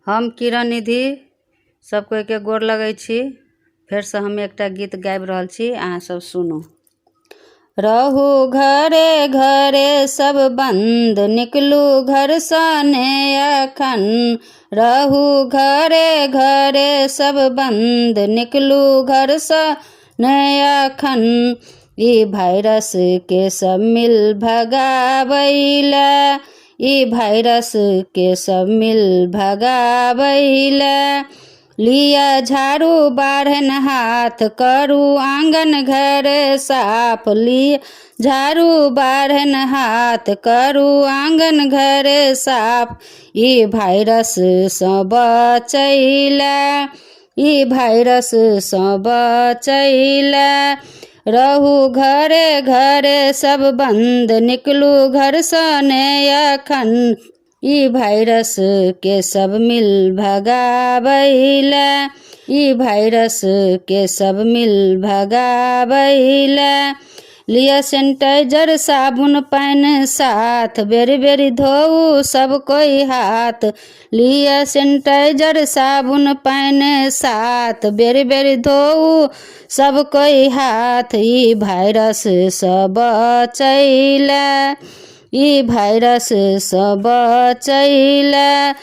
हम किरण निधि सब कोई के गोर लगै छी। फिर से हम एक गीत गाबि रहल छी, अहाँ सब सुनू। रहू घरे घरे सब बंद, निकलू घर सँ ने अखन। रहू घरे घरे सब बंद, निकलू घर सँ ने अखन। ई वायरस के सब मिल भगावैला, ई वायरस के सब मिल भगावैला। लिया झाड़ू बाढ़न हाथ, करू आंगन घर साफ। लिया झाड़ू बाढ़न हाथ, करू आंगन घर साफ। ई वायरस सँ बचैला, ई वायरस सँ बचैला। रहू घरे घरे सब बंद, निकलू घर सँ ने अखन। ई वायरस के सब मिल भगावैला, ई वायरस के सब मिल भगावैला। लिया सैनिटाइजर साबुन पानी साथ, बेरी बेरी धोऊ सब कोई हाथ। लिया सैनिटाइजर साबुन पानी साथ, बेरी बेरी धोऊ सब कोई हाथ। ई वायरस सँ बचैला, ई वायरस सँ बचैला।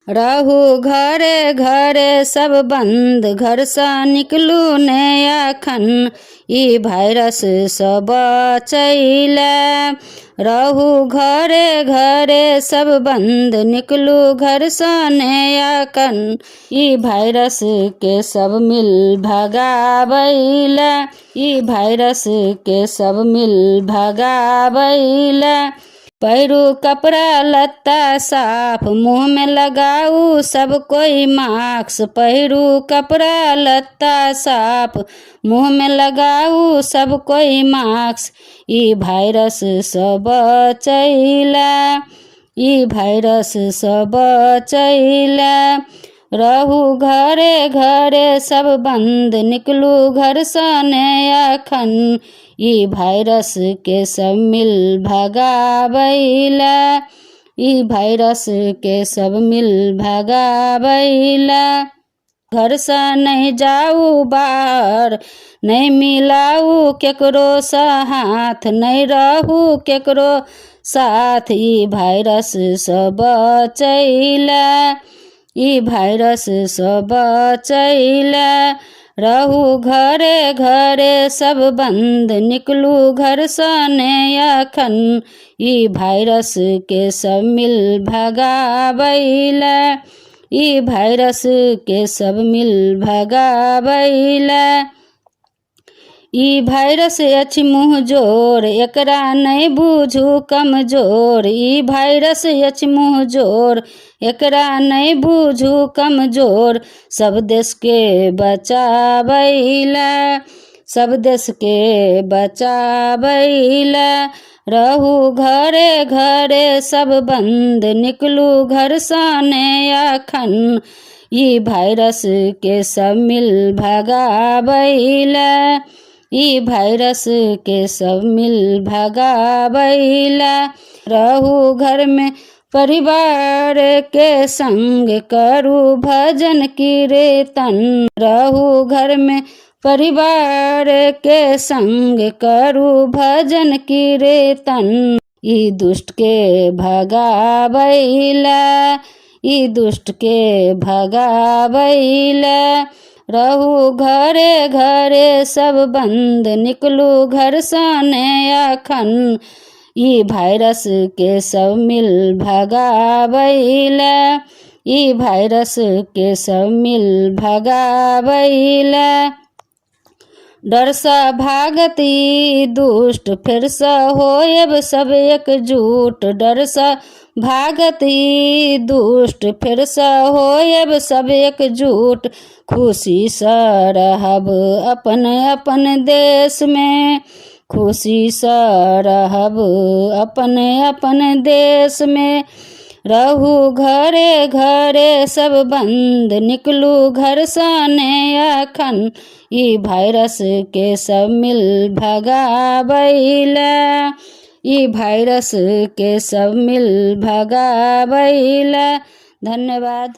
रहू घरे घरे सब बंद, घर सँ निकलू ने अखन। ई वायरस सँ बचैला। रहू घरे घरे सब बंद, निकलू घर सँ ने अखन। ई वायरस के सब मिल भगावैला, ई वायरस के सब मिल भगावैला। पहिरू कपड़ा लत्ता साफ, मुँह में लगाऊ सब कोई मास्क। पहिरू कपड़ा लत्ता साफ, मुँह में लगाऊ सब कोई मास्क। ई वायरस सँ बचैला, ई वायरस सँ बचैला। रहू घरे घरे सब बंद, निकलू घर सँ ने अखन। ई वायरस के सब मिल भगावैला, ई वायरस के सब मिल भगावैला। घर सँ नहीं जाऊ बाहर, नहीं मिलाऊ केकरो सँ हाथ। नहीं रहू केकरो साथ, ई वायरस सँ बचैला, ई वायरस सँ बचैला। रहू घरे घरे सब बंद, निकलू घर सँ ने अखन। ई वायरस के सब मिल भगावैला, ई वायरस के सब मिल भगावैला। ई वायरस अछि मुँह जोर, एकरा नहीं बूझू कमजोर। ई वायरस अछि मुँह जोर, एकरा नहीं बूझू कमजोर। सब देश के बचावैला, सब देश के बचावैला। रहू घरे घरे सब बंद, निकलू घर सँ ने अखन। ई वायरस के सब मिल भगावैला, ई वायरस के सब मिल भगावैला। रहू घर में परिवार के संग, करू भजन कीर्तन। रहू घर में परिवार के संग, करू भजन कीर्तन। ई दुष्ट के भगावैला, ई दुष्ट के भगावैला। रहू घरे घरे सब बंद, निकलू घर सँ ने अखन। ई वायरस के सब मिल भगावैला, ई वायरस के सब मिल भगावैला। डर सँ भागत ई दुष्ट, फिर सँ होयब सब एकजुट। डर सँ भागत ई दुष्ट, फिर सँ होयब सब एकजुट। खुशी सँ रहब अपन अपन देश में, खुशी सँ रहब अपन अपन देश में। रहू घरे घरे सब बंद, निकलू घर सँ ने अखन। ई वायरस के सब मिल भगावैला, ई वायरस के सब मिल भगावैला। धन्यवाद।